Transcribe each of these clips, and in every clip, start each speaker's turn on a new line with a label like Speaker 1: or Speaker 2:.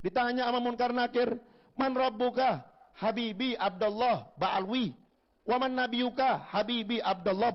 Speaker 1: Ditanya sama Munkar Nakir, man rabbuka? Habibi Abdullah Ba'alwi. Wa man nabiyuka? Habibi Abdullah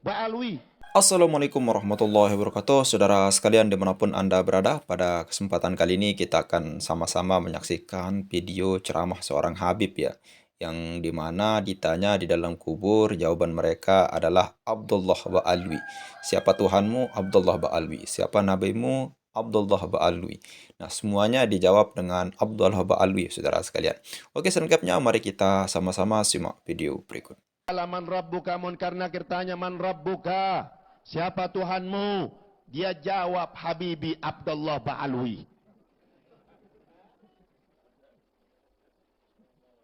Speaker 1: Ba'alwi.
Speaker 2: Assalamualaikum warahmatullahi wabarakatuh. Saudara sekalian dimanapun Anda berada, pada kesempatan kali ini kita akan sama-sama menyaksikan video ceramah seorang Habib ya, yang dimana ditanya di dalam kubur, jawaban mereka adalah Abdullah Ba'alwi. Siapa Tuhanmu? Abdullah Ba'alwi. Siapa nabimu? Abdullah Ba'alwi. Nah, semuanya dijawab dengan Abdullah Ba'alwi, saudara sekalian. Oke, selengkapnya mari kita sama-sama simak video berikut.
Speaker 1: Man rabbuka? Munkar Nakir tanya, man rabbuka? Siapa Tuhanmu? Dia jawab, Habibi Abdullah Ba'alwi.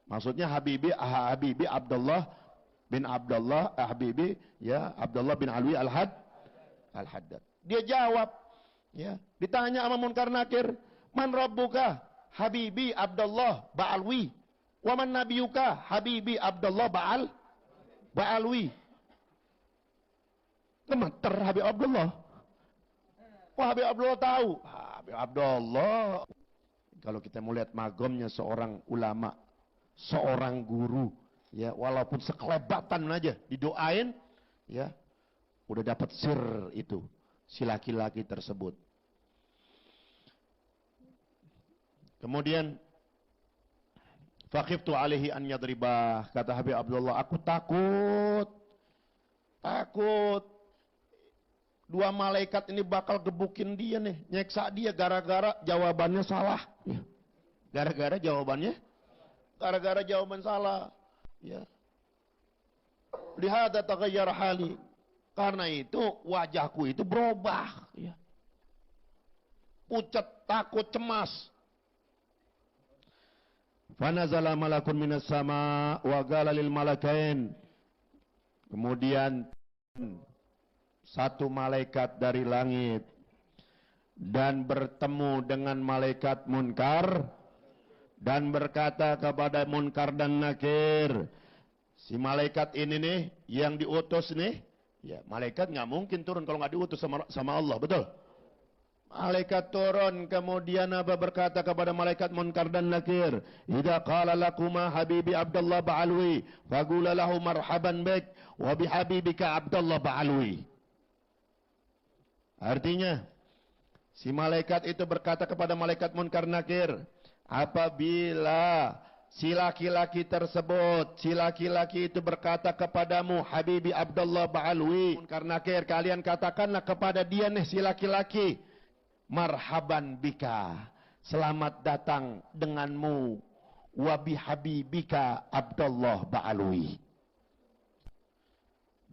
Speaker 1: Maksudnya Habibi Abdullah bin Abdullah, Habibi ya Abdullah bin Alwi Al-Haddad. Dia jawab, ya. Ditanya sama Munkar Nakir, man rabbuka? Habibi Abdullah Ba'alwi. Wa man nabiyuka? Habibi Abdullah Ba'alwi. Gemeter Habib Abdullah. Wah, Habib Abdullah tahu. Habib Abdullah. Kalau kita mau lihat magomnya seorang ulama, seorang guru, ya, walaupun sekelebatan aja didoain, ya, udah dapat sir itu, si laki-laki tersebut. Kemudian faqiftu alaihi an yadribah, kata Habib Abdullah, aku takut dua malaikat ini bakal gebukin dia nih, nyeksa dia gara-gara jawabannya salah. Ya. Gara-gara jawaban salah. Ya. Lihat taghayyar hali. Karena itu wajahku itu berubah. Ya. Pucat, takut, cemas. Fanazala malakun minas sama wa qala lil malakain. Kemudian satu malaikat dari langit dan bertemu dengan malaikat Munkar dan berkata kepada Munkar dan Nakir, si malaikat ini nih yang diutus nih, ya, malaikat nggak mungkin turun kalau nggak diutus sama Allah, betul? Malaikat turun, kemudian apa, berkata kepada malaikat Munkar dan Nakir, idza qala lakuma habibi Abdullah Ba'alwi faqula lahu marhaban bik wa bihabibika Abdullah Ba'alwi. Artinya, si malaikat itu berkata kepada malaikat Munkar Nakir, apabila si laki-laki tersebut, si laki-laki itu berkata kepadamu, Habibi Abdullah Ba'alwi, Munkar Nakir, kalian katakanlah kepada dia nih, si laki-laki, marhaban bika, selamat datang denganmu, wa bihabibika Abdullah Ba'alwi,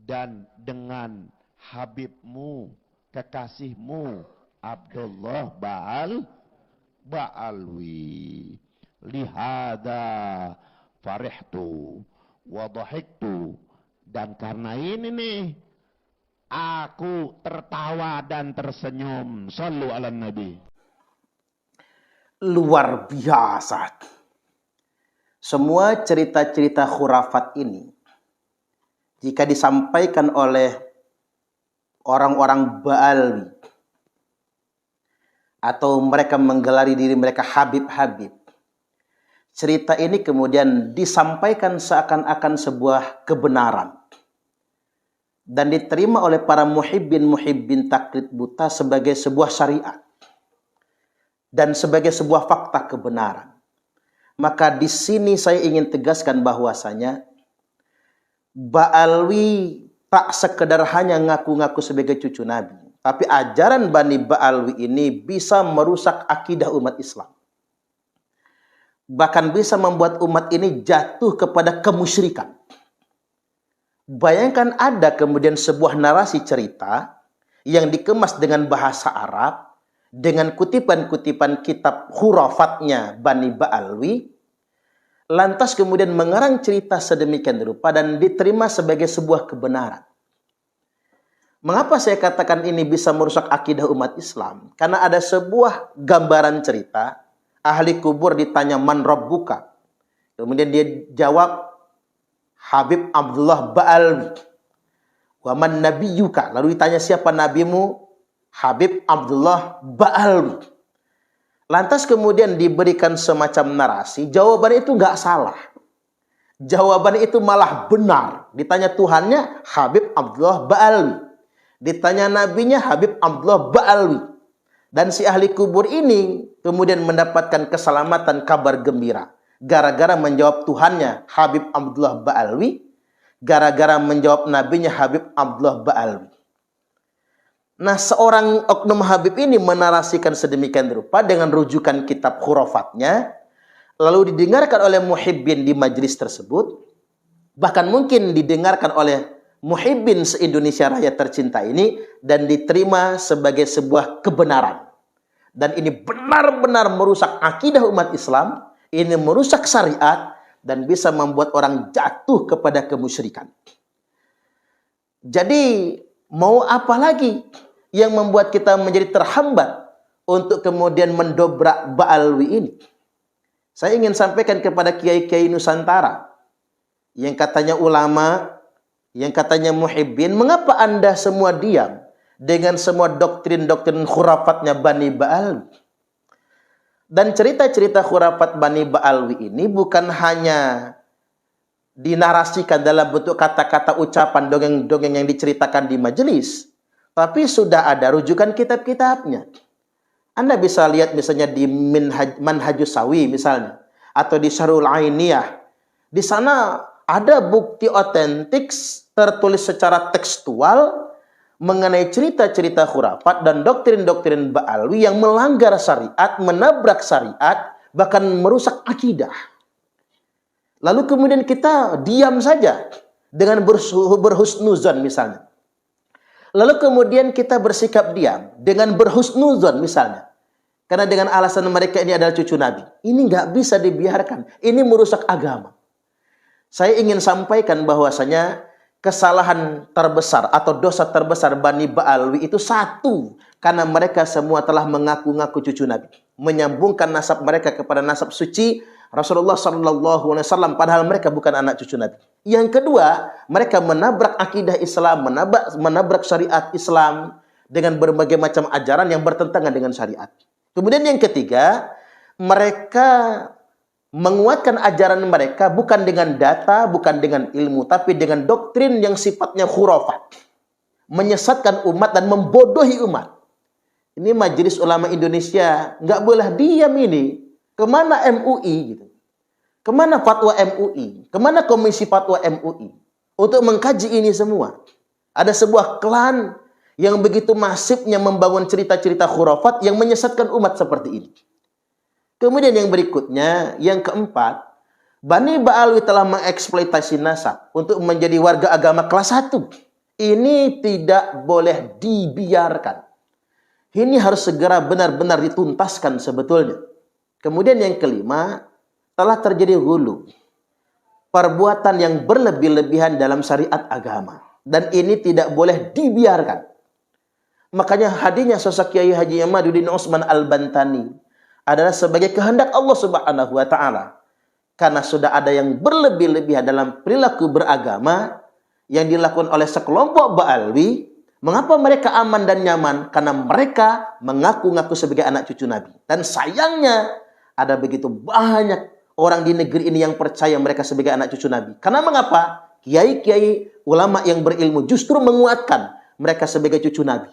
Speaker 1: dan dengan Habibmu, kekasihmu Abdullah Ba'alwi. Lihada farihtu wa dhahiktu, dan karena ini nih aku tertawa dan tersenyum. Shallu ala nabi.
Speaker 3: Luar biasa. Semua cerita-cerita khurafat ini, jika disampaikan oleh orang-orang Ba'alwi, atau mereka menggelari diri mereka Habib-Habib, cerita ini kemudian disampaikan seakan-akan sebuah kebenaran dan diterima oleh para muhibbin taklid buta sebagai sebuah syariat dan sebagai sebuah fakta kebenaran. Maka di sini saya ingin tegaskan bahwasanya Ba'alwi tak sekedar hanya ngaku-ngaku sebagai cucu Nabi, tapi ajaran Bani Ba'alwi ini bisa merusak akidah umat Islam. Bahkan bisa membuat umat ini jatuh kepada kemusyrikan. Bayangkan ada kemudian sebuah narasi cerita yang dikemas dengan bahasa Arab, dengan kutipan-kutipan kitab khurafatnya Bani Ba'alwi, lantas kemudian mengarang cerita sedemikian rupa dan diterima sebagai sebuah kebenaran. Mengapa saya katakan ini bisa merusak akidah umat Islam? Karena ada sebuah gambaran cerita, ahli kubur ditanya man rabbuka. Kemudian dia jawab Habib Abdullah Ba'alwi. Wa man nabiyuka. Lalu ditanya siapa nabimu? Habib Abdullah Ba'alwi. lantas kemudian diberikan semacam narasi, jawaban itu nggak salah. Jawaban itu malah benar. Ditanya Tuhannya, Habib Abdullah Ba'alwi. Ditanya nabinya, Habib Abdullah Ba'alwi. Dan si ahli kubur ini kemudian mendapatkan keselamatan, kabar gembira. Gara-gara menjawab Tuhannya, Habib Abdullah Ba'alwi. Gara-gara menjawab nabinya, Habib Abdullah Ba'alwi. Nah, seorang oknum Habib ini menarasikan sedemikian rupa dengan rujukan kitab khurafatnya, lalu didengarkan oleh muhibbin di majelis tersebut, bahkan mungkin didengarkan oleh muhibbin se-Indonesia Raya tercinta ini, dan diterima sebagai sebuah kebenaran. Dan ini benar-benar merusak akidah umat Islam, ini merusak syariat, dan bisa membuat orang jatuh kepada kemusyrikan. Jadi, mau apa lagi yang membuat kita menjadi terhambat untuk kemudian mendobrak Ba'alwi ini? Saya ingin sampaikan kepada kiai-kiai Nusantara yang katanya ulama, yang katanya muhibbin, mengapa Anda semua diam dengan semua doktrin-doktrin khurafatnya Bani Ba'alwi? Dan cerita-cerita khurafat Bani Ba'alwi ini bukan hanya dinarasikan dalam bentuk kata-kata ucapan dongeng-dongeng yang diceritakan di majelis, tapi sudah ada rujukan kitab-kitabnya. Anda bisa lihat misalnya di Manhajus Sawi misalnya, atau di Syarhul Ainiyah. Di sana ada bukti otentik tertulis secara tekstual mengenai cerita-cerita khurafat dan doktrin-doktrin Ba'alwi yang melanggar syariat, menabrak syariat, bahkan merusak akidah. Lalu kemudian kita diam saja dengan berhusnuzon misalnya. Lalu kemudian kita bersikap diam dengan berhusnuzon misalnya. Karena dengan alasan mereka ini adalah cucu Nabi. Ini nggak bisa dibiarkan. Ini merusak agama. Saya ingin sampaikan bahwasanya kesalahan terbesar atau dosa terbesar Bani Ba'alwi itu satu. Karena mereka semua telah mengaku-ngaku cucu Nabi. Menyambungkan nasab mereka kepada nasab suci Rasulullah SAW, padahal mereka bukan anak cucu Nabi. Yang kedua, mereka menabrak akidah Islam, menabrak syariat Islam dengan berbagai macam ajaran yang bertentangan dengan syariat. Kemudian yang ketiga, mereka menguatkan ajaran mereka bukan dengan data, bukan dengan ilmu, tapi dengan doktrin yang sifatnya khurafat. Menyesatkan umat dan membodohi umat. Ini Majelis Ulama Indonesia nggak boleh diam ini. Kemana MUI? Gitu. Kemana fatwa MUI? Kemana komisi fatwa MUI? Untuk mengkaji ini semua. Ada sebuah klan yang begitu masifnya membangun cerita-cerita khurafat yang menyesatkan umat seperti ini. Kemudian yang berikutnya, yang keempat, Bani Ba'alwi telah mengeksploitasi nasab untuk menjadi warga agama kelas 1. Ini tidak boleh dibiarkan. Ini harus segera benar-benar dituntaskan sebetulnya. Kemudian yang kelima, telah terjadi ghulu. Perbuatan yang berlebih-lebihan dalam syariat agama. Dan ini tidak boleh dibiarkan. Makanya hadirnya sosok Kiai Haji Imaduddin Utsman Al-Bantani adalah sebagai kehendak Allah Subhanahu wa taala. Karena sudah ada yang berlebih-lebihan dalam perilaku beragama yang dilakukan oleh sekelompok Ba'alwi. Mengapa mereka aman dan nyaman? Karena mereka mengaku-ngaku sebagai anak cucu Nabi. Dan sayangnya ada begitu banyak orang di negeri ini yang percaya mereka sebagai anak cucu Nabi. Karena mengapa? Kiai-kiai ulama yang berilmu justru menguatkan mereka sebagai cucu Nabi.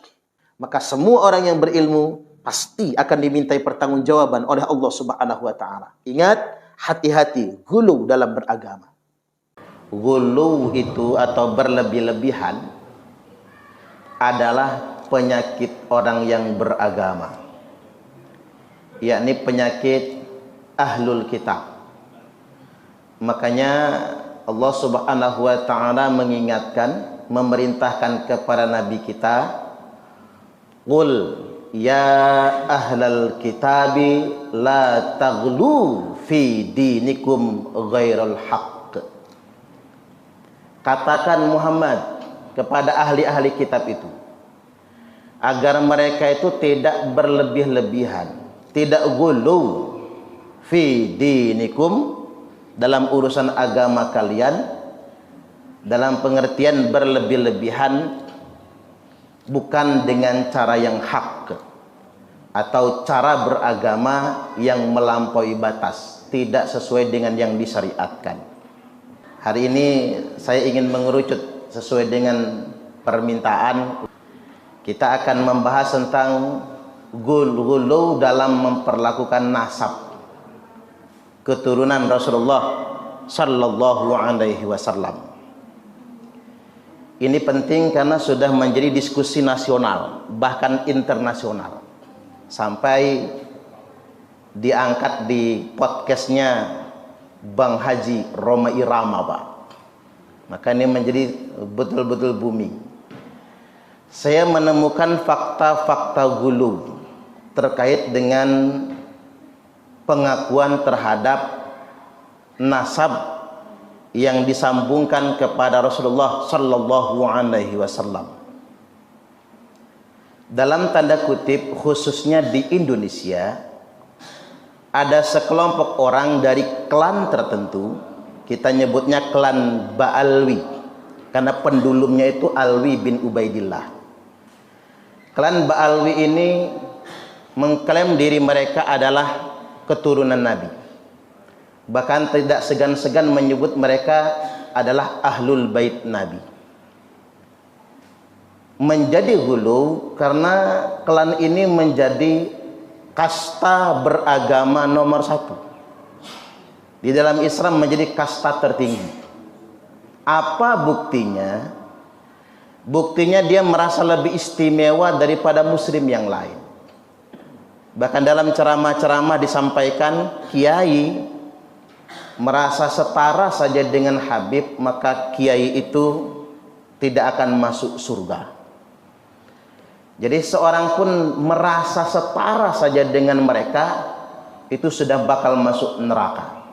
Speaker 3: Maka semua orang yang berilmu pasti akan dimintai pertanggungjawaban oleh Allah Subhanahu wa taala. Ingat, hati-hati ghulu dalam beragama. Ghulu itu atau berlebih-lebihan adalah penyakit orang yang beragama. Yakni penyakit ahlul kitab. Makanya Allah Subhanahu wa taala mengingatkan, memerintahkan kepada nabi kita, "Qul ya ahlal kitabi la taghlu fi dinikum ghairal haqq." Katakan Muhammad kepada ahli-ahli kitab itu agar mereka itu tidak berlebih-lebihan, tidak ghulu fi dinikum, dalam urusan agama kalian, dalam pengertian berlebih-lebihan bukan dengan cara yang hak. atau cara beragama yang melampaui batas, tidak sesuai dengan yang disyariatkan. Hari ini saya ingin mengerucut sesuai dengan permintaan. Kita akan membahas tentang ghulu dalam memperlakukan nasab keturunan Rasulullah sallallahu alaihi wasallam. Ini penting karena sudah menjadi diskusi nasional, bahkan internasional. Sampai diangkat di podcastnya Bang Haji Roma Irama, Pak. Maka ini menjadi betul-betul booming. Saya menemukan fakta-fakta ghulu terkait dengan pengakuan terhadap nasab yang disambungkan kepada Rasulullah sallallahu alaihi wasallam. Dalam tanda kutip, khususnya di Indonesia, ada sekelompok orang dari klan tertentu, kita nyebutnya klan Ba'alwi, karena pendulumnya itu Alwi bin Ubaidillah. Klan Ba'alwi ini mengklaim diri mereka adalah keturunan Nabi. Bahkan tidak segan-segan menyebut mereka adalah Ahlul Bait Nabi. Menjadi ghulu karena klan ini menjadi kasta beragama nomor 1 di dalam Islam, menjadi kasta tertinggi. Apa buktinya? Buktinya dia merasa lebih istimewa daripada muslim yang lain. Bahkan dalam ceramah-ceramah disampaikan, kiai merasa setara saja dengan Habib, maka kiai itu tidak akan masuk surga. Jadi seorang pun merasa setara saja dengan mereka, itu sudah bakal masuk neraka.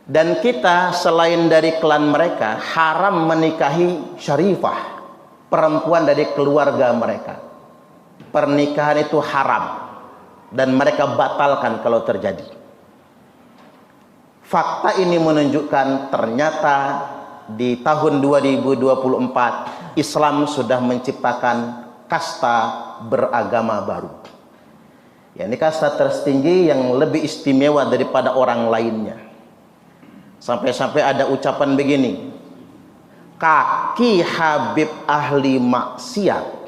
Speaker 3: Dan kita selain dari klan mereka, haram menikahi syarifah, perempuan dari keluarga mereka. Pernikahan itu haram dan mereka batalkan kalau terjadi. Fakta ini menunjukkan ternyata di tahun 2024 Islam sudah menciptakan kasta beragama baru. Ya, ini kasta tertinggi yang lebih istimewa daripada orang lainnya. Sampai-sampai ada ucapan begini, kaki Habib ahli maksiat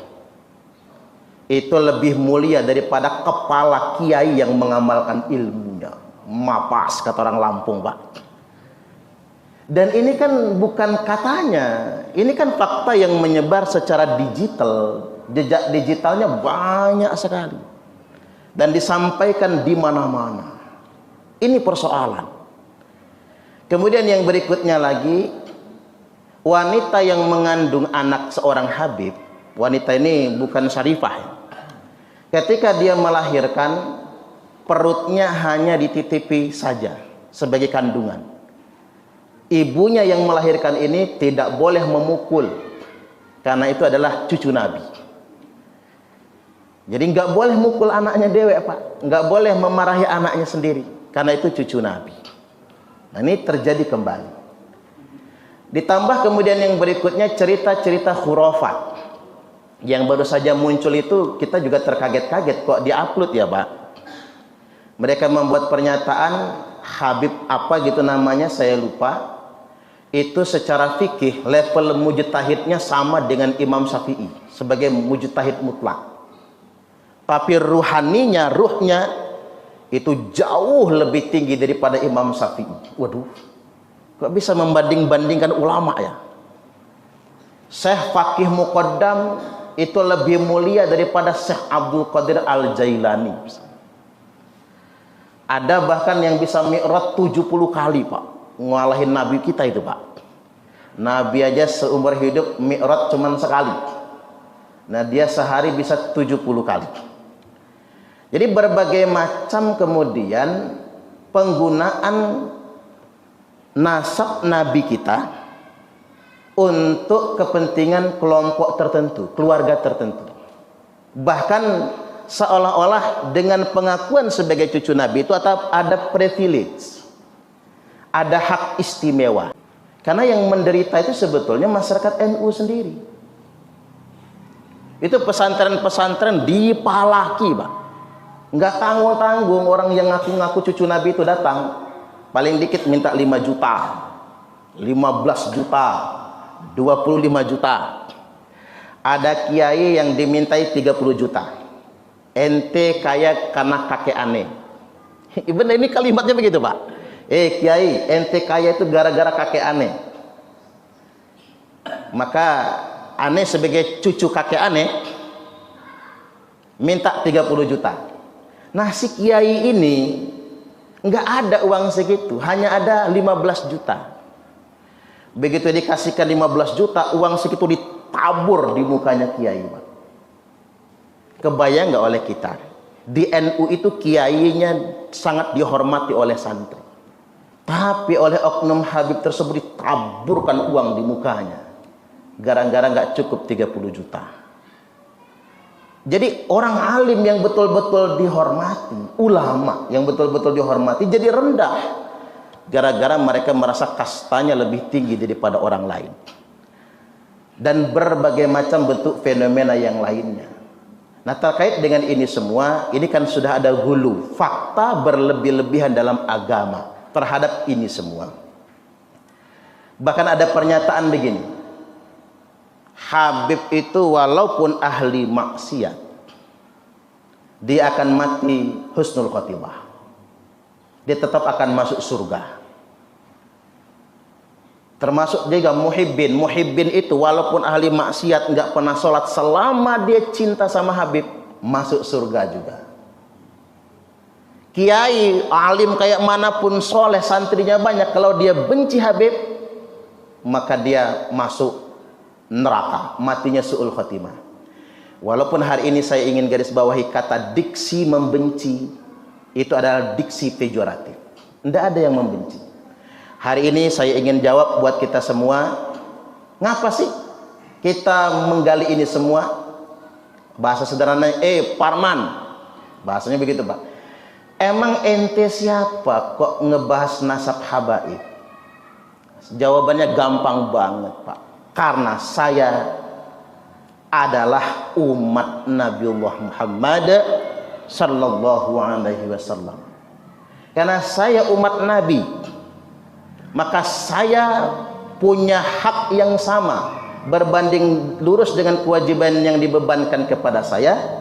Speaker 3: itu lebih mulia daripada kepala kiai yang mengamalkan ilmunya. Mapas, kata orang Lampung, Pak. Dan ini kan bukan katanya, ini kan fakta yang menyebar secara digital. Jejak digitalnya banyak sekali dan disampaikan di mana-mana. Ini persoalan. Kemudian yang berikutnya lagi, wanita yang mengandung anak seorang Habib, wanita ini bukan syarifah. Ketika dia melahirkan, perutnya hanya dititipi saja sebagai kandungan. Ibunya yang melahirkan ini tidak boleh memukul, karena itu adalah cucu Nabi. Jadi nggak boleh mukul anaknya dewek, Pak. Nggak boleh memarahi anaknya sendiri, karena itu cucu Nabi. Nah, ini terjadi kembali. Ditambah kemudian yang berikutnya cerita-cerita khurafat yang baru saja muncul itu, kita juga terkaget-kaget kok diupload ya, Pak. Mereka membuat pernyataan Habib apa gitu namanya, saya lupa. Itu secara fikih level mujtahidnya sama dengan Imam Syafi'i sebagai mujtahid mutlak. Tapi ruhaninya, ruhnya itu jauh lebih tinggi daripada Imam Syafi'i. Waduh, kok bisa membanding-bandingkan ulama ya? Syekh Faqih Muqaddam itu lebih mulia daripada Syekh Abdul Qadir Al-Jailani. Ada bahkan yang bisa mi'raj 70 kali, Pak. Ngalahin Nabi kita itu, Pak. Nabi aja seumur hidup mi'raj cuman sekali. Nah, dia sehari bisa 70 kali. Jadi berbagai macam kemudian penggunaan nasab Nabi kita untuk kepentingan kelompok tertentu, keluarga tertentu. Bahkan seolah-olah dengan pengakuan sebagai cucu Nabi itu ada privilege, ada hak istimewa. Karena yang menderita itu sebetulnya masyarakat NU sendiri. Itu pesantren-pesantren dipalaki, Pak. Nggak tanggung-tanggung orang yang ngaku-ngaku cucu Nabi itu datang. Paling dikit minta 5 juta, 15 juta, 25 juta. Ada kiai yang dimintai 30 juta. Ente kaya karena kakek aneh. Benar, ini kalimatnya begitu, Pak. Kiai, ente kaya itu gara-gara kakek aneh. Maka aneh sebagai cucu kakek aneh minta 30 juta. Nah, si kiai ini nggak ada uang segitu, hanya ada 15 juta. Begitu dikasihkan 15 juta, uang segitu ditabur di mukanya kiai, Pak. Kebayang nggak oleh kita? Di NU itu kiainya sangat dihormati oleh santri, tapi oleh oknum Habib tersebut ditaburkan uang di mukanya gara-gara nggak cukup 30 juta. Jadi orang alim yang betul-betul dihormati, ulama yang betul-betul dihormati jadi rendah gara-gara mereka merasa kastanya lebih tinggi daripada orang lain, dan berbagai macam bentuk fenomena yang lainnya. Nah, terkait dengan ini semua, ini kan sudah ada hulu, fakta berlebih-lebihan dalam agama terhadap ini semua. Bahkan ada pernyataan begini, Habib itu walaupun ahli maksiat, dia akan mati husnul khotimah, dia tetap akan masuk surga. Termasuk juga muhibbin itu walaupun ahli maksiat, nggak pernah sholat, selama dia cinta sama Habib masuk surga juga. Kiai alim kayak manapun, soleh, santrinya banyak, kalau dia benci Habib maka dia masuk neraka, matinya su'ul khotimah. Walaupun hari ini saya ingin garis bawahi kata diksi membenci itu adalah diksi pejoratif, tidak ada yang membenci. Hari ini saya ingin jawab buat kita semua, ngapa sih kita menggali ini semua? Bahasa sederhananya, Parman, bahasanya begitu, Pak. Emang ente siapa kok ngebahas nasab habaib? Jawabannya gampang banget, Pak. Karena saya adalah umat Nabiullah Muhammad sallallahu alaihi wasallam. Karena saya umat Nabi, maka saya punya hak yang sama berbanding lurus dengan kewajiban yang dibebankan kepada saya.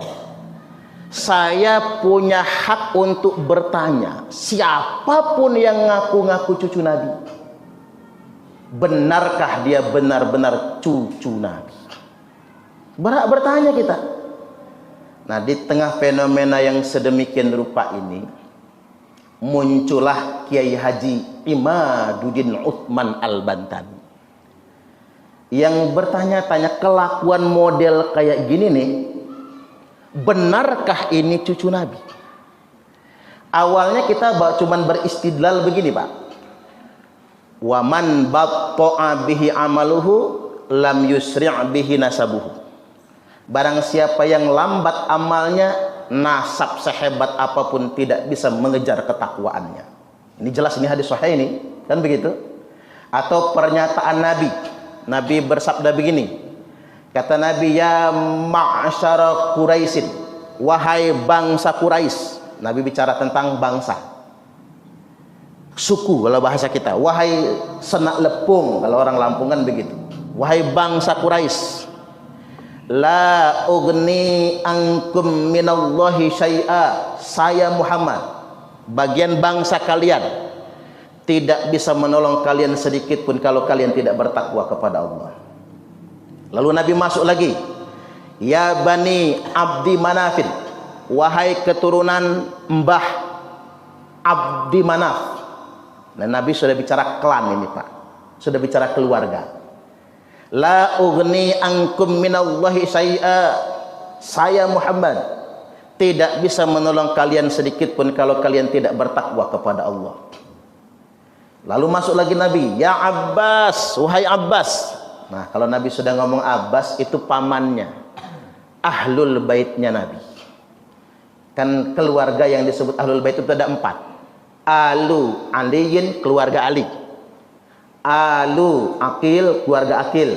Speaker 3: Saya punya hak untuk bertanya siapapun yang ngaku-ngaku cucu Nabi, benarkah dia benar-benar cucu Nabi? Berhak bertanya kita. Nah, di tengah fenomena yang sedemikian rupa ini, muncullah Kiai Haji Imaduddin Utsman Al-Bantani yang bertanya-tanya, kelakuan model kayak gini nih, benarkah ini cucu Nabi? Awalnya kita cuman beristidlal begini, Pak. Wa man batta'a bihi amaluhu lam yusri' bihi nasabuhu. Barang siapa yang lambat amalnya, nasab sehebat apapun tidak bisa mengejar ketakwaannya. Ini jelas, ini hadis sahih ini, kan begitu? Atau pernyataan Nabi. Nabi bersabda begini. Kata Nabi, ya ma'asyara Quraisyin, wahai bangsa Quraisy. Nabi bicara tentang bangsa, suku kalau bahasa kita. Wahai senak lepung kalau orang Lampungan begitu. Wahai bangsa Quraisy, la ugni ankum minallahi syai'a. Saya Muhammad, bagian bangsa kalian, tidak bisa menolong kalian sedikit pun kalau kalian tidak bertakwa kepada Allah. Lalu Nabi masuk lagi, ya bani Abdi Manafin, wahai keturunan Mbah Abdi Manaf. Nah, Nabi sudah bicara klan ini, Pak, sudah bicara keluarga. La ugni ankum minallahi syai'a. Saya Muhammad tidak bisa menolong kalian sedikit pun kalau kalian tidak bertakwa kepada Allah. Lalu masuk lagi Nabi, ya Abbas, wahai Abbas. Nah, kalau Nabi sudah ngomong Abbas, itu pamannya, ahlul baitnya Nabi. Kan keluarga yang disebut ahlul bait itu ada 4. Alu Aliyin, keluarga Ali. Alu Aqil, keluarga Aqil.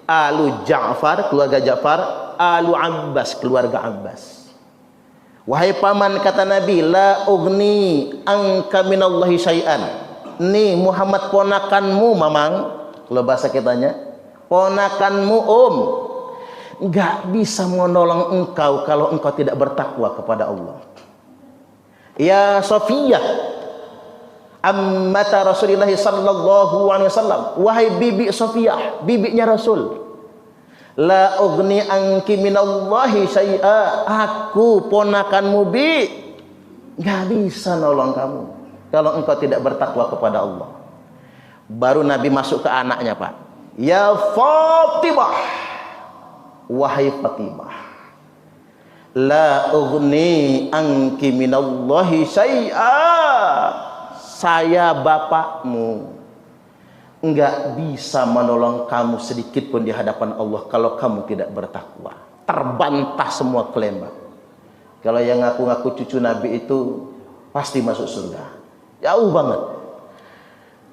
Speaker 3: Alu Ja'far, keluarga Ja'far. Alu Abbas, keluarga Abbas. Wahai paman, kata Nabi, la ugni angka minallahi syai'an. Nih Muhammad ponakanmu mamang, kalau bahasa kitanya, ponakanmu nggak bisa menolong engkau kalau engkau tidak bertakwa kepada Allah. Ya Safiyah, ammata Rasulullah sallallahu alaihi wasallam, wahai bibi Safiyah, bibinya Rasul, la ugni anki minallahi syai'a, aku ponakanmu bi, nggak bisa nolong kamu kalau engkau tidak bertakwa kepada Allah. Baru Nabi masuk ke anaknya, Pak. Ya Fatimah, wahai Fatimah, la ugni anki minallahi syai'a, saya bapakmu enggak bisa menolong kamu sedikit pun di hadapan Allah kalau kamu tidak bertakwa. Terbantah semua klaim. Kalau yang ngaku-ngaku cucu Nabi itu pasti masuk surga. Jauh banget.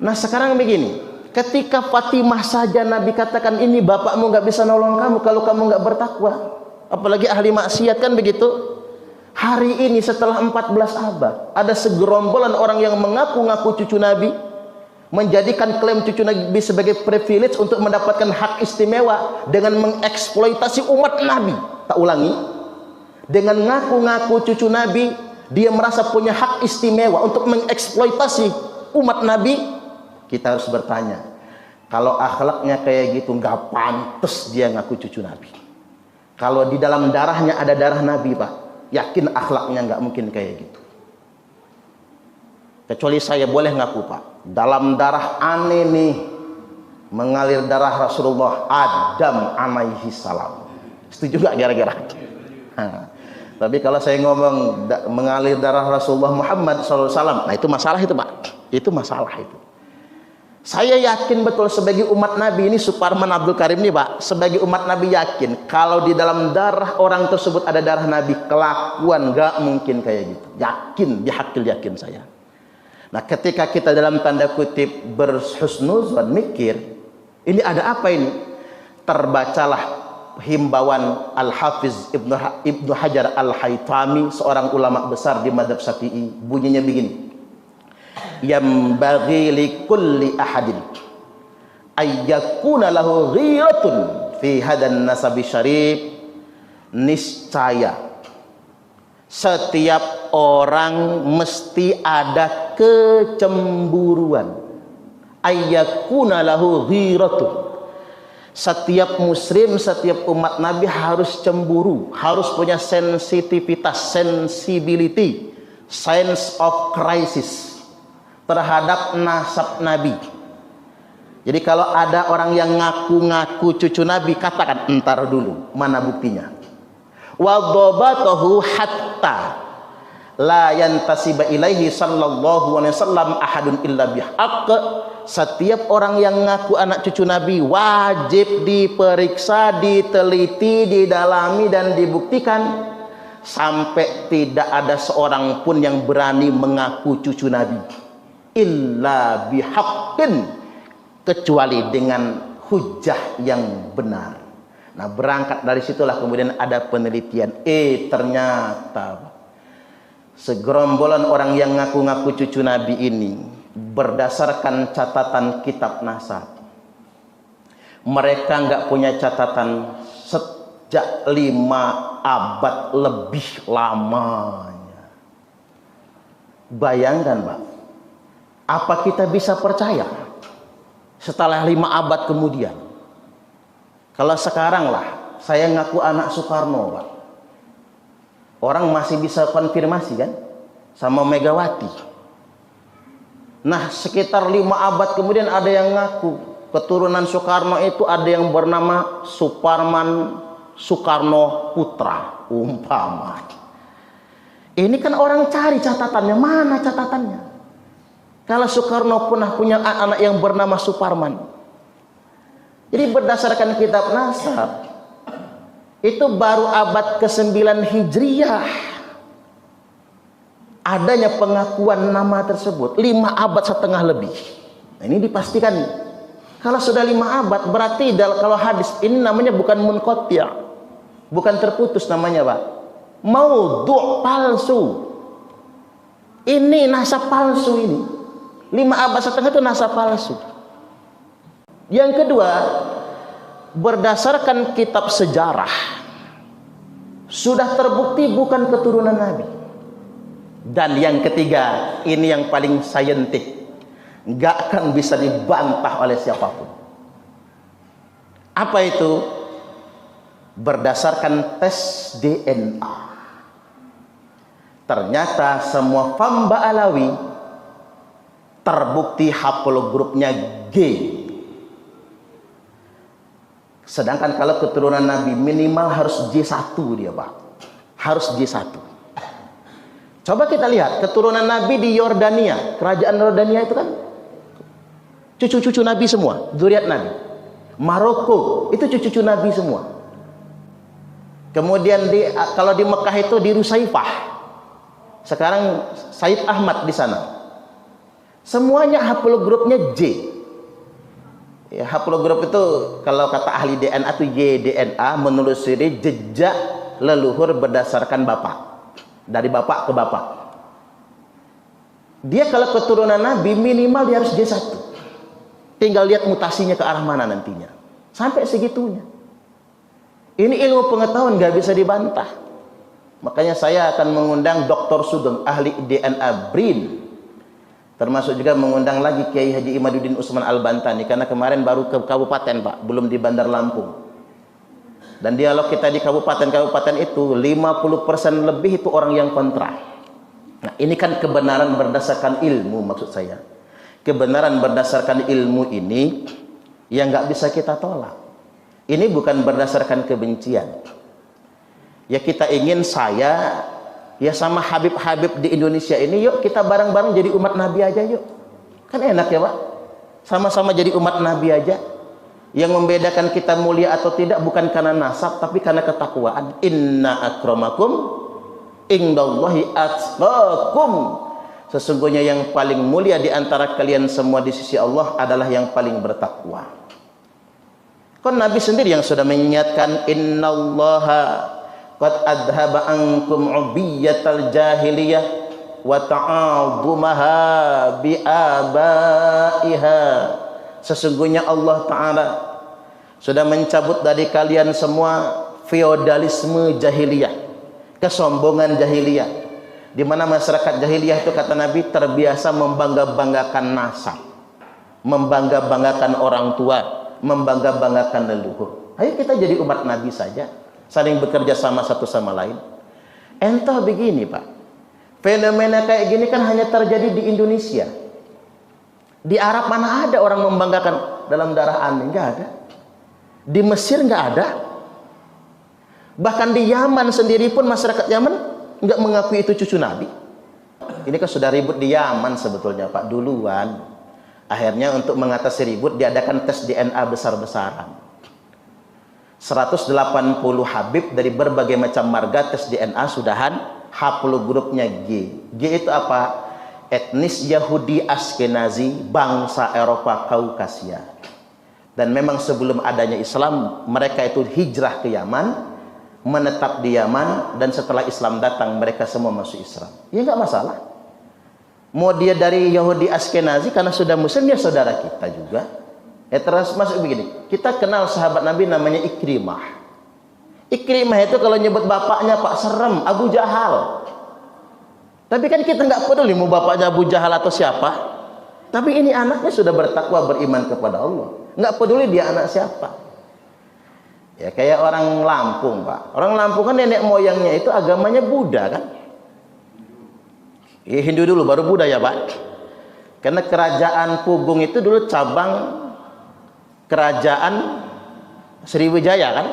Speaker 3: Nah sekarang begini, ketika Fatimah saja Nabi katakan ini bapakmu nggak bisa nolong kamu kalau kamu nggak bertakwa, apalagi ahli maksiat kan begitu. Hari ini setelah 14 abad ada segerombolan orang yang mengaku-ngaku cucu Nabi, menjadikan klaim cucu Nabi sebagai privilege untuk mendapatkan hak istimewa dengan mengeksploitasi umat Nabi. Tak ulangi, dengan ngaku-ngaku cucu Nabi dia merasa punya hak istimewa untuk mengeksploitasi umat Nabi. Kita harus bertanya, kalau akhlaknya kayak gitu nggak pantas dia ngaku cucu Nabi. Kalau di dalam darahnya ada darah Nabi, Pak, yakin akhlaknya nggak mungkin kayak gitu. Kecuali saya boleh ngaku, Pak, dalam darah aneh nih mengalir darah Rasulullah Adam alaihi salam. Setuju nggak kira-kira? Tapi kalau saya ngomong mengalir darah Rasulullah Muhammad SAW, nah itu masalah itu, Pak. Itu masalah itu. Saya yakin betul sebagai umat Nabi ini, Suparman Abdul Karim nih, Pak, sebagai umat Nabi yakin kalau di dalam darah orang tersebut ada darah Nabi, kelakuan nggak mungkin kayak gitu. Yakin, bihaqil yakin saya. Nah ketika kita dalam tanda kutip berhusnuzon, mikir, ini ada apa ini? Terbacalah himbauan Al-Hafiz Ibnu Hajar Al-Haytami, seorang ulama besar di madhab Syafi'i. Bunyinya begini, yambaghi li kulli ahadin ayyakuna lahu ghiratun fi hadan nasabi syarif. Niscaya setiap orang mesti ada kecemburuan. Ayyakuna lahu ghiratun, setiap muslim, setiap umat Nabi harus cemburu, harus punya sensitivitas, sensibility, sense of crisis terhadap nasab Nabi. Jadi kalau ada orang yang ngaku-ngaku cucu Nabi, katakan, entar dulu, mana buktinya? Wa dhabatahu hatta la yantasiba ilaihi sallallahu alaihi wasallam ahadun illa bihaq. Setiap orang yang ngaku anak cucu Nabi wajib diperiksa, diteliti, didalami dan dibuktikan sampai tidak ada seorang pun yang berani mengaku cucu Nabi illa bihaqqin, kecuali dengan hujah yang benar. Nah berangkat dari situlah kemudian ada penelitian, ternyata segerombolan orang yang ngaku-ngaku cucu Nabi ini berdasarkan catatan kitab nasab, mereka nggak punya catatan sejak 5 abad lebih lamanya. Bayangkan, Pak, apa kita bisa percaya setelah 5 abad kemudian? Kalau sekarang lah saya ngaku anak Soekarno, Pak, orang masih bisa konfirmasi kan sama Megawati. Nah sekitar 5 abad kemudian ada yang ngaku keturunan Soekarno itu ada yang bernama Suparman Soekarno Putra umpama. Ini kan orang cari catatannya, mana catatannya? Kalau Soekarno pernah punya anak yang bernama Suparman. Jadi berdasarkan kitab nasab itu baru abad ke-9 Hijriah adanya pengakuan nama tersebut. 5 abad setengah lebih. Nah, ini dipastikan. Kalau sudah 5 abad berarti kalau hadis ini namanya bukan munqati', Bukan terputus namanya, Pak. Maudhu' palsu. Ini nasab palsu ini. 5 abad setengah itu nasab palsu. Yang kedua, berdasarkan kitab sejarah, sudah terbukti bukan keturunan Nabi. Dan yang ketiga, ini yang paling saintik, nggak akan bisa dibantah oleh siapapun. Apa itu? Berdasarkan tes DNA. Ternyata semua Famba Alawi terbukti haplogrupnya G. Sedangkan kalau keturunan Nabi minimal harus J1 dia, Pak. Harus J1. Coba kita lihat keturunan Nabi di Yordania. Kerajaan Yordania itu kan cucu-cucu Nabi semua, zuriat Nabi. Maroko itu cucu-cucu Nabi semua. Kemudian kalau di Mekah itu di Rusaifah. Sekarang Said Ahmad di sana. Semuanya haplogrupnya J. Ya, haplogrup itu kalau kata ahli DNA itu YDNA, menelusuri jejak leluhur berdasarkan bapak. Dari bapak ke bapak. Dia kalau keturunan Nabi minimal dia harus J1. Tinggal lihat mutasinya ke arah mana nantinya. Sampai segitunya. Ini ilmu pengetahuan nggak bisa dibantah. Makanya saya akan mengundang Dr. Sugeng, ahli DNA BRIN. Termasuk juga mengundang lagi Kiai Haji Imaduddin Usman Al-Bantani. Karena kemarin baru ke kabupaten, Pak. Belum di Bandar Lampung. Dan dialog kita di kabupaten-kabupaten itu 50% lebih itu orang yang kontra. Nah, ini kan kebenaran berdasarkan ilmu maksud saya. Kebenaran berdasarkan ilmu ini yang nggak bisa kita tolak. Ini bukan berdasarkan kebencian. Ya kita ingin saya ya sama Habib-Habib di Indonesia ini, yuk kita bareng-bareng jadi umat Nabi aja yuk. Kan enak ya, Pak. Sama-sama jadi umat Nabi aja. Yang membedakan kita mulia atau tidak bukan karena nasab, tapi karena ketakwaan. Inna akramakum indallahi atqakum. Sesungguhnya yang paling mulia di antara kalian semua di sisi Allah adalah yang paling bertakwa. Kan Nabi sendiri yang sudah mengingatkan, innallaha qad adhaba ankum ubiyatal jahiliyah wa ta'adumaha bi abaiha. Sesungguhnya Allah Ta'ala sudah mencabut dari kalian semua feodalisme jahiliyah, kesombongan jahiliyah, di mana masyarakat jahiliyah itu kata Nabi terbiasa membangga-banggakan nasab, membangga-banggakan orang tua, membangga-banggakan leluhur. Ayo kita jadi umat Nabi saja, saling bekerja sama satu sama lain. Entah begini, Pak, fenomena kayak gini kan hanya terjadi di Indonesia. Di Arab mana ada orang membanggakan dalam darah aneh? Nggak ada. Di Mesir nggak ada. Bahkan di Yaman sendiri pun masyarakat Yaman nggak mengakui itu cucu Nabi. Ini kan sudah ribut di Yaman sebetulnya, Pak, duluan. Akhirnya untuk mengatasi ribut diadakan tes DNA besar-besaran. 180 Habib dari berbagai macam marga tes DNA sudahan, haplogrupnya G. G itu apa? Etnis Yahudi Askenazi, bangsa Eropa Kaukasia. Dan memang sebelum adanya Islam, mereka itu hijrah ke Yaman, menetap di Yaman, dan setelah Islam datang mereka semua masuk Islam. Ya nggak masalah. Mau dia dari Yahudi Askenazi karena sudah Muslim, ya saudara kita juga. Ya terus masuk begini. Kita kenal sahabat Nabi namanya Ikrimah. Ikrimah itu kalau nyebut bapaknya Pak serem, Abu Jahal. Tapi kan kita nggak peduli mau bapaknya Abu Jahal atau siapa. Tapi ini anaknya sudah bertakwa, beriman kepada Allah. Nggak peduli dia anak siapa. Ya kayak orang Lampung, Pak. Orang Lampung kan nenek moyangnya itu agamanya Buddha kan. Ya, Hindu dulu baru Buddha ya, Pak. Karena kerajaan Pugung itu dulu cabang kerajaan Sriwijaya kan.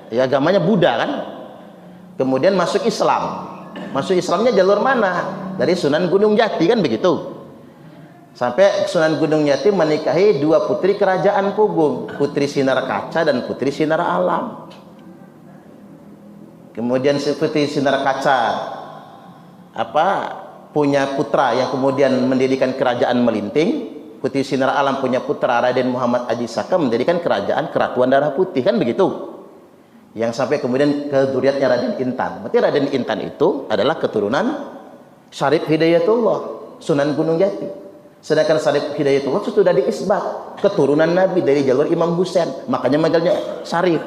Speaker 3: Ya agamanya Buddha kan. Kemudian masuk Islam. Masuk Islamnya jalur mana? Dari Sunan Gunung Jati kan begitu. Sampai Sunan Gunung Jati menikahi dua putri kerajaan Pugung, Putri Sinar Kaca dan Putri Sinar Alam. Kemudian Putri Sinar Kaca punya putra yang kemudian mendirikan kerajaan Melinting. Putri Sinar Alam punya putra Raden Muhammad Aji Saka mendirikan kerajaan Keratuan Darah Putih kan begitu. yang sampai kemudian ke zuriatnya Raden Intan. Berarti Raden Intan itu adalah keturunan Syarif Hidayatullah, Sunan Gunung Jati. Sedangkan Syarif Hidayatullah itu sudah diisbat keturunan Nabi dari jalur Imam Husain, makanya manggilnya Syarif.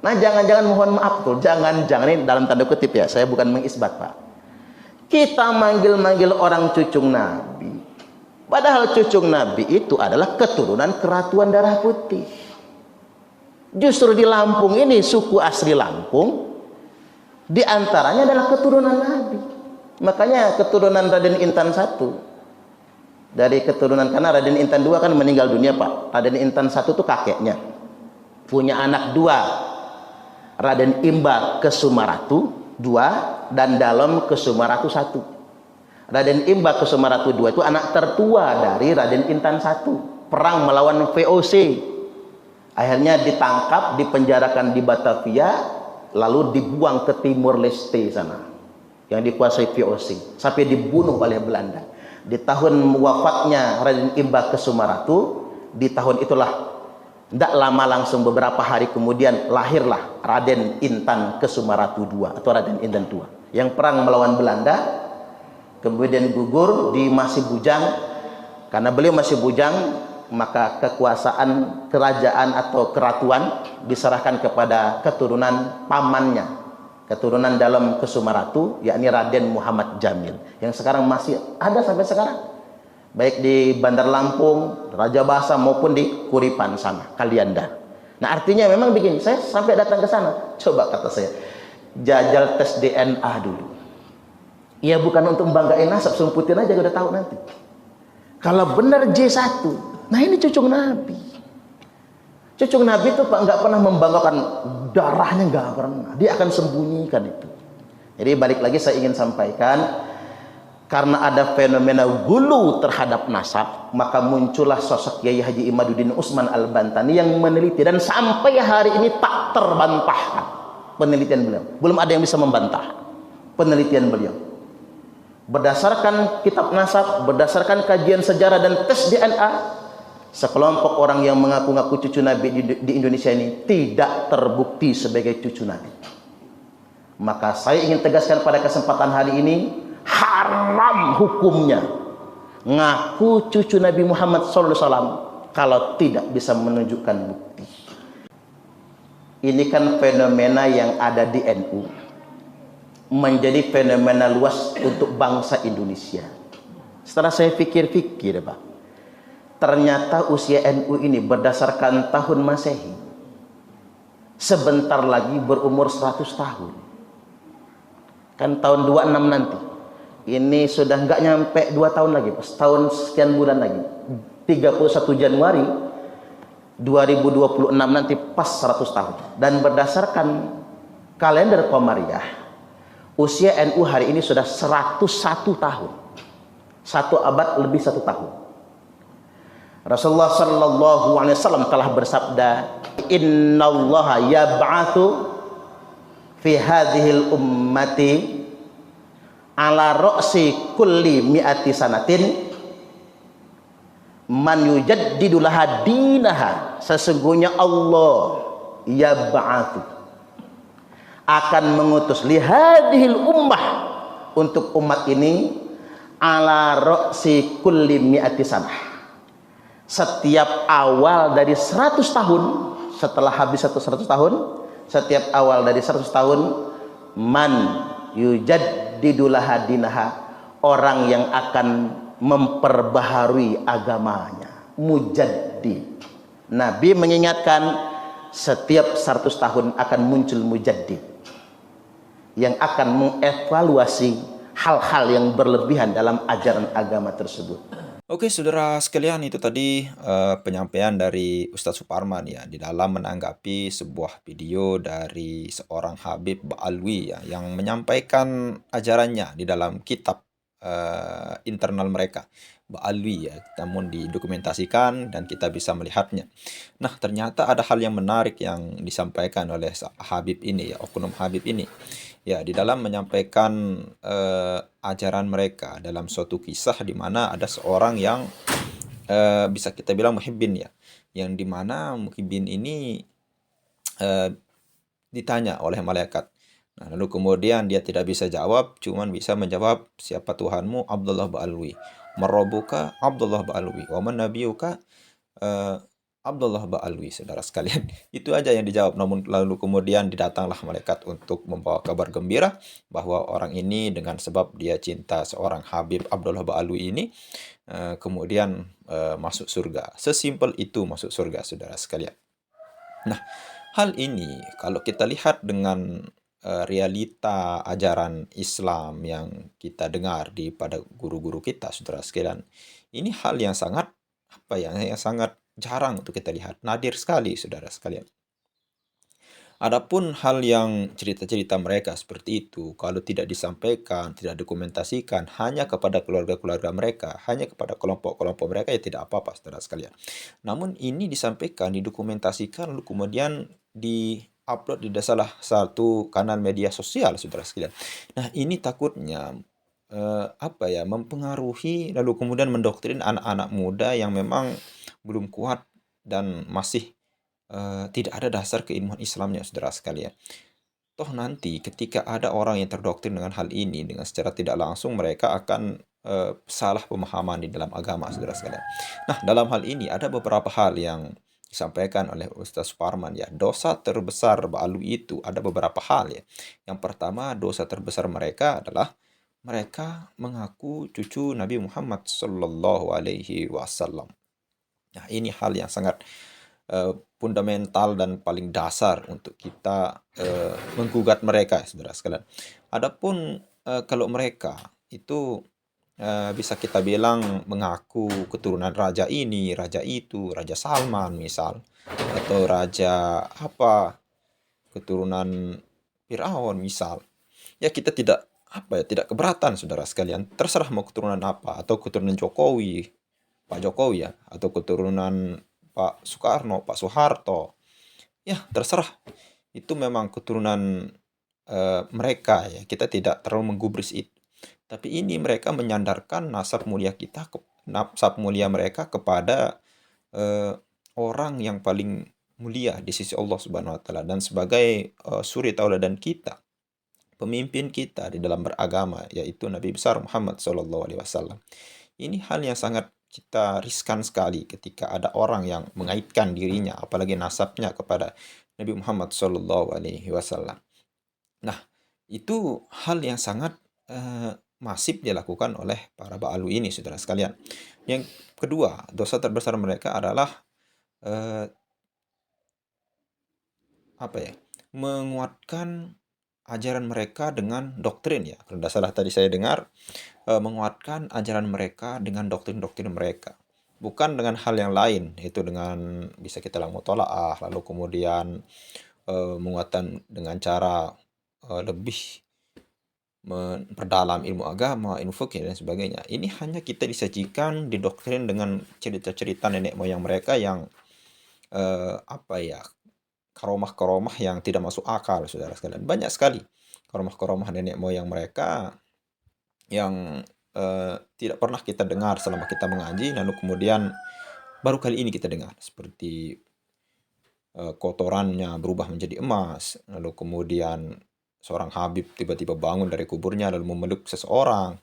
Speaker 3: Nah, jangan-jangan, mohon maaf tuh, jangan-jangan ini dalam tanda kutip ya, saya bukan mengisbat, Pak. Kita manggil-manggil orang cucung Nabi, padahal cucung Nabi itu adalah keturunan keratuan darah putih. Justru di Lampung ini, suku asli Lampung, di antaranya adalah keturunan Nabi. Makanya keturunan Raden Intan 1. Dari keturunan, karena Raden Intan 2 kan meninggal dunia, Pak. Raden Intan 1 itu kakeknya. Punya anak 2. Raden Imba Kesumaratu 2 dan Dalem Kesumaratu 1. Raden Imba Kesumaratu 2 itu anak tertua dari Raden Intan 1. Perang melawan VOC. Akhirnya ditangkap, dipenjarakan di Batavia, lalu dibuang ke Timur Leste sana, yang dikuasai VOC, sampai dibunuh oleh Belanda. Di tahun wafatnya Raden Imba Kesumaratu, di tahun itulah, tidak lama langsung beberapa hari kemudian lahirlah Raden Intan Kesumaratu II atau Raden Intan II, yang perang melawan Belanda, kemudian gugur di masih bujang. Karena beliau masih bujang, maka kekuasaan kerajaan atau keratuan diserahkan kepada keturunan pamannya, keturunan Dalem Kesumaratu, yakni Raden Muhammad Jamil, yang sekarang masih ada sampai sekarang, baik di Bandar Lampung, Raja Basa maupun di Kuripan sana, Kalianda. Nah, artinya memang begini, saya sampai datang ke sana, coba kata saya, jajal tes DNA dulu. Ya bukan untuk membanggain nasab, sumputin aja udah tahu nanti. Kalau benar J1, nah ini cucung Nabi. Cucung Nabi itu Pak nggak pernah membanggakan darahnya, nggak pernah. Dia akan sembunyikan itu. Jadi balik lagi saya ingin sampaikan, karena ada fenomena gulu terhadap nasab, maka muncullah sosok Kiai Haji Imaduddin Usman Al-Bantani yang meneliti, dan sampai hari ini tak terbantahkan penelitian beliau. Belum ada yang bisa membantah penelitian beliau. Berdasarkan kitab nasab, berdasarkan kajian sejarah dan tes DNA, sekelompok orang yang mengaku-ngaku cucu Nabi di Indonesia ini tidak terbukti sebagai cucu Nabi. Maka saya ingin tegaskan pada kesempatan hari ini, haram hukumnya ngaku cucu Nabi Muhammad SAW kalau tidak bisa menunjukkan bukti. Ini kan fenomena yang ada di NU, menjadi fenomena luas untuk bangsa Indonesia. Setelah saya pikir-pikir, Pak, ternyata usia NU ini berdasarkan tahun Masehi sebentar lagi berumur 100 tahun. Kan tahun 26 nanti. Ini sudah nggak nyampe 2 tahun lagi, Pak. Setahun sekian bulan lagi. 31 Januari 2026 nanti pas 100 tahun. Dan berdasarkan kalender Komariah, usia NU hari ini sudah 101 tahun. 1 abad lebih 1 tahun. Rasulullah sallallahu alaihi wasallam telah bersabda, "Innallaha yab'atsu fi hadhil ummati ala ra'si kulli mi'ati sanatin man yujaddidu laha dinaha." Sesungguhnya Allah yab'atsu akan mengutus lihadihil ummah, untuk umat ini, ala ra'si kulli mi'ati sanah, setiap awal dari 100 tahun, setelah habis 100 tahun, setiap awal dari 100 tahun, man yujaddidu laha dinaha, orang yang akan memperbaharui agamanya, mujaddid. Nabi mengingatkan setiap 100 tahun akan muncul mujaddid yang akan mengevaluasi hal-hal yang berlebihan dalam ajaran agama tersebut.
Speaker 2: Oke, saudara sekalian, itu tadi penyampaian dari Ustadz Suparman ya, di dalam menanggapi sebuah video dari seorang Habib Ba'alwi ya, yang menyampaikan ajarannya di dalam kitab internal mereka, Ba'alwi ya, namun didokumentasikan dan kita bisa melihatnya. Nah, ternyata ada hal yang menarik yang disampaikan oleh Habib ini ya, oknum Habib ini. Ya, di dalam menyampaikan ajaran mereka dalam suatu kisah di mana ada seorang yang bisa kita bilang muhibbin ya, yang dimana muhibbin ini ditanya oleh malaikat. Nah, lalu kemudian dia tidak bisa jawab, cuman bisa menjawab, siapa Tuhanmu? Abdullah Ba'alwi. Marrobuka? Abdullah Ba'alwi. Wa man nabiyuka? eh, Abdullah Ba'alwi, saudara sekalian. Itu aja yang dijawab. Namun lalu kemudian didatanglah malaikat untuk membawa kabar gembira bahwa orang ini dengan sebab dia cinta seorang Habib Abdullah Ba'alwi ini, kemudian masuk surga. Sesimpel itu masuk surga, saudara sekalian. Nah, hal ini kalau kita lihat dengan realita ajaran Islam yang kita dengar pada guru-guru kita, saudara sekalian, ini hal yang sangat yang sangat jarang untuk kita lihat, nadir sekali, saudara sekalian. Adapun hal yang cerita-cerita mereka seperti itu, kalau tidak disampaikan, tidak dokumentasikan hanya kepada keluarga-keluarga mereka, hanya kepada kelompok-kelompok mereka, ya tidak apa-apa, saudara sekalian. Namun ini disampaikan, didokumentasikan, lalu kemudian di-upload di salah satu kanal media sosial, saudara sekalian. Nah, ini takutnya mempengaruhi lalu kemudian mendoktrin anak-anak muda yang memang belum kuat dan masih tidak ada dasar keilmuan Islamnya, saudara sekalian. Toh nanti ketika ada orang yang terdoktrin dengan hal ini, dengan secara tidak langsung mereka akan salah pemahaman di dalam agama, saudara sekalian. Nah, dalam hal ini ada beberapa hal yang disampaikan oleh Ustaz Suparman ya. Dosa terbesar Ba'alwi itu ada beberapa hal ya. Yang pertama, dosa terbesar mereka adalah mereka mengaku cucu Nabi Muhammad Sallallahu Alaihi Wasallam. Nah, ini hal yang sangat fundamental dan paling dasar untuk kita menggugat mereka, saudara sekalian. Adapun kalau mereka itu bisa kita bilang mengaku keturunan raja ini, raja itu, Raja Salman misal, atau raja keturunan Firaun misal. Ya kita tidak keberatan, saudara sekalian. Terserah mau keturunan apa, atau keturunan Jokowi, Pak Jokowi ya, atau keturunan Pak Soekarno, Pak Soeharto. Ya, terserah. Itu memang keturunan mereka ya. Kita tidak terlalu menggubris itu. Tapi ini mereka menyandarkan nasab mulia mereka kepada orang yang paling mulia di sisi Allah Subhanahu wa taala, dan sebagai suri tauladan kita, pemimpin kita di dalam beragama, yaitu Nabi besar Muhammad Sallallahu Alaihi Wasallam. Ini hal yang sangat kita riskan sekali ketika ada orang yang mengaitkan dirinya, apalagi nasabnya, kepada Nabi Muhammad Sallallahu Alaihi Wasallam. Nah, itu hal yang sangat masif dilakukan oleh para Ba'alwi ini, saudara sekalian. Yang kedua, dosa terbesar mereka adalah menguatkan ajaran mereka dengan doktrin ya. Kalau tidak salah tadi saya dengar, menguatkan ajaran mereka dengan doktrin-doktrin mereka. Bukan dengan hal yang lain, yaitu dengan bisa kita bilang mutolaah, lalu kemudian menguatkan dengan cara lebih memperdalam ilmu agama, ilmu fikih dan sebagainya. Ini hanya kita disajikan, didoktrin dengan cerita-cerita nenek moyang mereka yang karomah-karomah yang tidak masuk akal, saudara sekalian. Banyak sekali karomah-karomah nenek moyang mereka yang tidak pernah kita dengar selama kita mengaji, lalu kemudian baru kali ini kita dengar, seperti kotorannya berubah menjadi emas, lalu kemudian seorang Habib tiba-tiba bangun dari kuburnya lalu memeluk seorang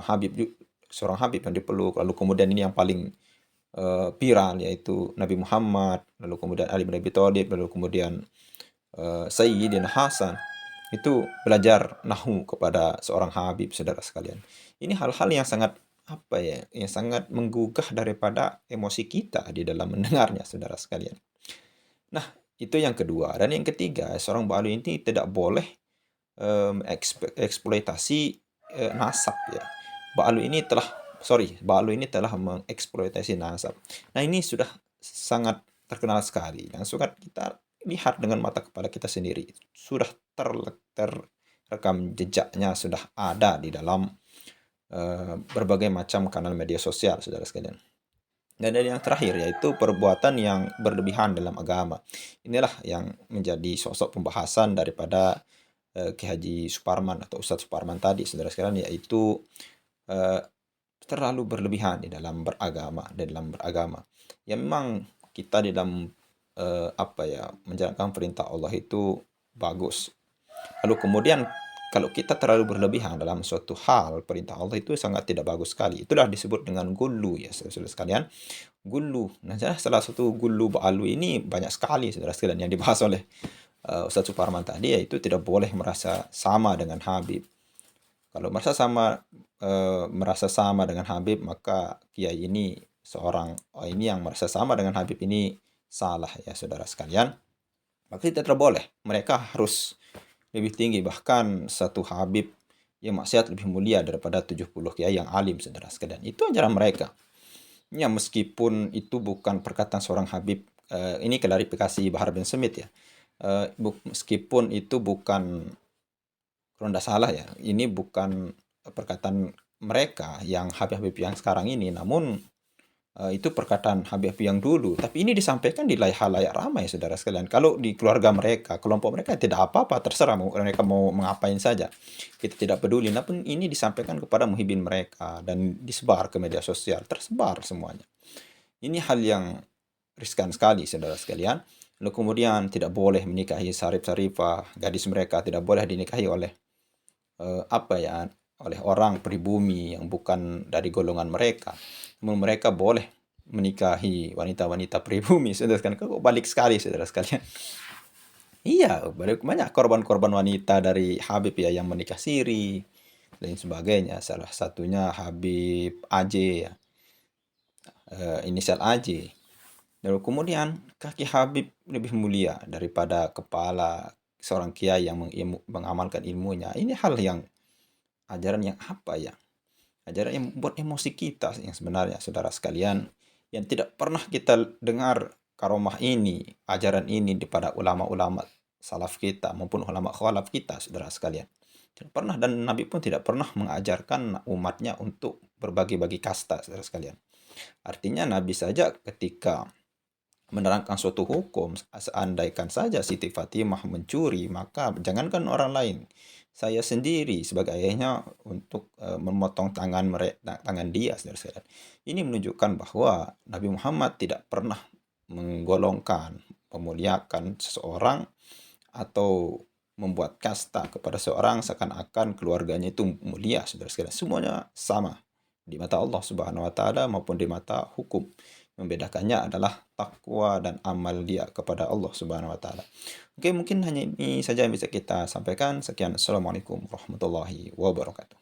Speaker 2: Habib yang dipeluk, lalu kemudian ini yang paling viral, yaitu Nabi Muhammad, lalu kemudian Ali bin Abi Thalib, lalu kemudian Sayyidina Hasan itu belajar nahu kepada seorang Habib, saudara sekalian. Ini hal-hal yang sangat yang sangat menggugah daripada emosi kita di dalam mendengarnya, saudara sekalian. Nah, itu yang kedua. Dan yang ketiga, seorang Ba'alwi ini tidak boleh eksploitasi nasab ya. Ba'alwi ini telah mengeksploitasi nasab. Nah, ini sudah sangat terkenal sekali dan sudah kita lihat dengan mata kepala kita sendiri. Sudah terrekam jejaknya, sudah ada di dalam berbagai macam kanal media sosial, saudara sekalian. Dan yang terakhir yaitu perbuatan yang berlebihan dalam agama. Inilah yang menjadi sosok pembahasan daripada Ki Haji Suparman atau Ustadz Suparman tadi, saudara sekalian, yaitu terlalu berlebihan di dalam beragama. Ya memang kita di dalam menjalankan perintah Allah itu bagus. Lalu kemudian kalau kita terlalu berlebihan dalam suatu hal, perintah Allah itu sangat tidak bagus sekali. Itulah disebut dengan gulu ya saudara sekalian. Gulu. Nah, salah satu gulu ba'alwi ini banyak sekali saudara sekalian yang dibahas oleh Ustaz Suparman tadi, yaitu tidak boleh merasa sama dengan Habib. Kalau merasa sama dengan Habib, maka kiai ini ini yang merasa sama dengan Habib ini salah ya saudara sekalian. Maka kita tidak boleh. Mereka harus lebih tinggi, bahkan satu Habib yang maksiat lebih mulia daripada 70 kiai yang alim saudara sekalian. Itu ajaran mereka. Ya, meskipun itu bukan perkataan seorang Habib, ini klarifikasi Bahar bin Smith ya. Meskipun itu bukan, kalau tidak salah ya, ini bukan perkataan mereka yang Habib-Habib yang sekarang ini, namun itu perkataan Habib yang dulu, tapi ini disampaikan di halayak ramai saudara sekalian. Kalau di keluarga mereka, kelompok mereka, tidak apa-apa, terserah mereka mau mengapain saja, kita tidak peduli. Namun ini disampaikan kepada muhibin mereka dan disebar ke media sosial, tersebar semuanya. Ini hal yang riskan sekali saudara sekalian. Lalu kemudian tidak boleh menikahi sarif-sarifah, gadis mereka tidak boleh dinikahi oleh oleh orang pribumi yang bukan dari golongan mereka. Namun mereka boleh menikahi wanita-wanita pribumi. Saudara sekalian, kok balik sekali saudara sekalian. Iya, banyak korban-korban wanita dari Habib ya yang menikah siri, dan sebagainya. Salah satunya Habib AJ ya, inisial AJ. Lalu kemudian kaki Habib lebih mulia daripada kepala seorang kiai yang mengamalkan ilmunya. Ini hal yang ajaran yang ajaran yang membuat emosi kita yang sebenarnya saudara sekalian, yang tidak pernah kita dengar karomah ini, ajaran ini daripada ulama-ulama salaf kita maupun ulama khalaf kita saudara sekalian. Tidak pernah, dan Nabi pun tidak pernah mengajarkan umatnya untuk berbagi-bagi kasta saudara sekalian. Artinya Nabi saja ketika menerangkan suatu hukum, seandaikan saja Siti Fatimah mencuri, maka jangankan orang lain, saya sendiri sebagai ayahnya untuk memotong tangan dia saudara sekalian. Ini menunjukkan bahwa Nabi Muhammad tidak pernah menggolongkan, memuliakan seseorang atau membuat kasta kepada seorang seakan-akan keluarganya itu mulia saudara sekalian. Semuanya sama di mata Allah Subhanahu wa taala maupun di mata hukum. Membedakannya adalah takwa dan amal dia kepada Allah Subhanahu wa taala. Oke, mungkin hanya ini saja yang bisa kita sampaikan. Sekian, assalamualaikum warahmatullahi wabarakatuh.